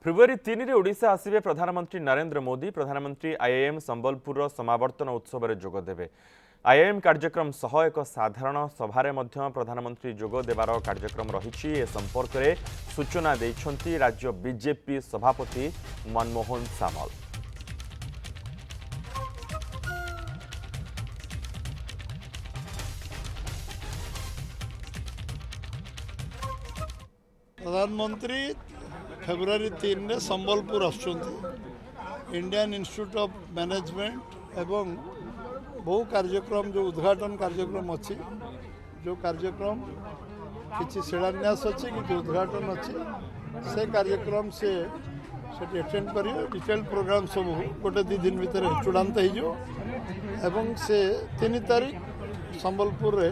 February 3 रे ओडिशा आसिबे प्रधानमंत्री नरेंद्र मोदी। प्रधानमंत्री आईआईएम संबलपुर समावर्तन उत्सव में जोग देबे। आईआईएम कार्यक्रम सह एक साधारण सभारे मध्य प्रधानमंत्री जोग देवार कार्यक्रम रहिछि। ए संपर्क में सूचना दैछंती राज्य बीजेपी सभापति मनमोहन सामल। प्रधानमंत्री फेब्रुआरी 3 रे Sambalpur Indian institute of management एवं बहु कार्यक्रम जो उद्घाटन कार्यक्रम अच्छी जो कार्यक्रम किसी शिलान्यास अच्छी कि उद्घाटन अच्छी से कार्यक्रम से अटेंड करिए। डिटेल प्रोग्राम सब गोटे 2 दिन भितर चूड़ांत हो से 3 तारीख संबलपुर रे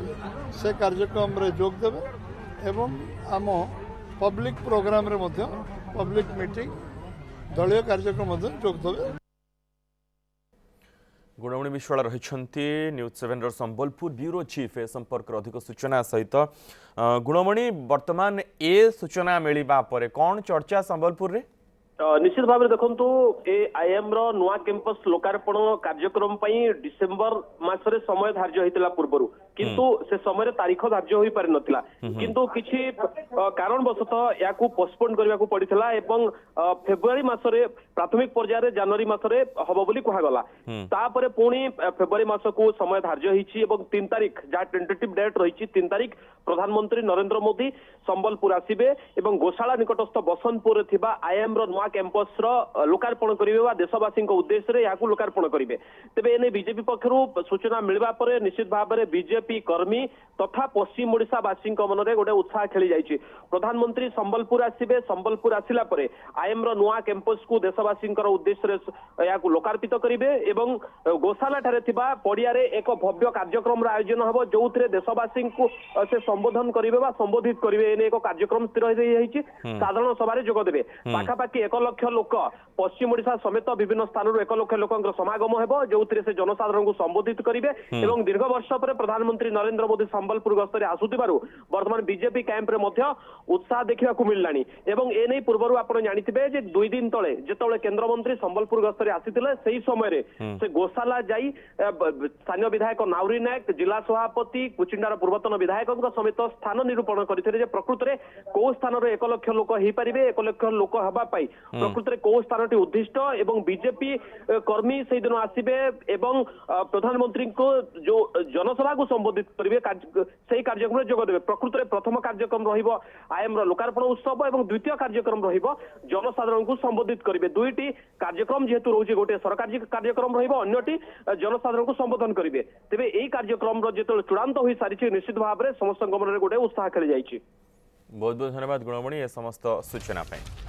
से कार्यक्रम रे जोग देवे एवं आम पब्लिक प्रोग्राम रे मध्य पब्लिक मीटिंग दलीय कार्यक्रम जोग देवे। गुणमणि विश्वाल रही न्यूज 7 संबलपुर ब्यूरो चीफ ए संपर्क अधिक सूचना सहित। गुणमणि वर्तमान ए सूचना मिलवा पर कौन चर्चा संबलपुर रे? निश्चित भाव में देखु ए आईएम रो नुआ कैंपस लोकार्पण कार्यक्रम डिसेम्बर मासरे समय धार्य होता पूर्व किंतु से समय तारीख धार्य हो पारि नथिला किंतु किछि कारणवशतः या पोस्टपोन करने को पड़ता एवं फेब्रुआरी मासरे प्राथमिक पर्यायर जनवरी मासरे हबो बोली कहा गला। तापरे पुणी फेब्रुआरी मास को समय धार्य होइछि एवं 3 तारीख जा टेंटेटिव डेट रही 3 तारीख प्रधानमंत्री नरेंद्र मोदी संबलपुर आसिबे एवं गोशाला निकटस्थ बसंतपुर थिबा आईएम रो नुआ कैंपस रो लोकार्पण करिवे वा देशवासी उद्देश्य रे याकू लोकार्पण करिवे। तेबे एने बीजेपी पक्षरु सूचना मिलवा परे निश्चित भाव में बीजेपी कर्मी तथा पश्चिम ओडिशा वासी मनरे गोटे उत्साह खेली जाइछि। प्रधानमंत्री संबलपुर आसिबे, संबलपुर आसिला परे आईएम रो नुआ कैंपस को देशवासी उद्देश्य रे याकू लोकार्पित करिवे एवं गोशाला ठारे थिबा पडिया रे एक भव्य कार्यक्रम आयोजन हबो जोउथरे देशवासी को से संबोधन करिवे वा संबोधित करिवे। एने एक कार्यक्रम स्थिर हो जाइछि। साधारण सभा रे जोग देबे पाखापाखि 1 लाख लोक पश्चिम ओडिशा समेत विभिन्न स्थान 1 लाख लोकंकर समागम हेबो जोउथरे से जनसाधारण को संबोधित करिवे एवं दीर्घ वर्ष पर प्रधानमंत्री नरेंद्र मोदी संबलपुर गस्तरे आसुथिबारु वर्तमान बीजेपी कैंप रे मध्य उत्साह देखिबा को मिललानी एवं ए नै पूर्वरु आपण जानिथिबे जे 2 दिन तळे जेतळे केंद्र मंत्री संबलपुर गस्तरे आसीथिले सेही समय रे से गोशाला जाई स्थानीय विधायक नाउरी नायक जिला सभापति कुचिंडार पूर्वतन विधायकक समेत स्थान निरूपण करथिले जे प्रकृत रे को स्थान रे 1 लाख लोक हेई परिबे 1 लाख लोक हबा पाई प्रकृत रे को स्थानटी उद्दिष्ट एवं बीजेपी कर्मी से दिन आसिबे एवं प्रधानमंत्री को जो जनसभा को संबोधित करेंगे से कार्यक्रम में जोग देवे। प्रकृत में प्रथम कार्यक्रम रहिबो आईएम रो लोकार्पण उत्सव एवं द्वितीय कार्यक्रम रहिबो जनसाधारण को संबोधित करेंगे। दुईटी कार्यक्रम जेहेतु रोचे गोटे सरकारी कार्यक्रम रहिबो अन्यटी जनसाधारण को संबोधन करेंगे। तेबे एई कार्यक्रम रो जेतल चूड़ांत होई सारिछि निश्चित भाव में समस्त मन रे गोटे उत्साह खेली जाइछि। बहुत बहुत धन्यवाद गुणमणि ए समस्त सूचना पे।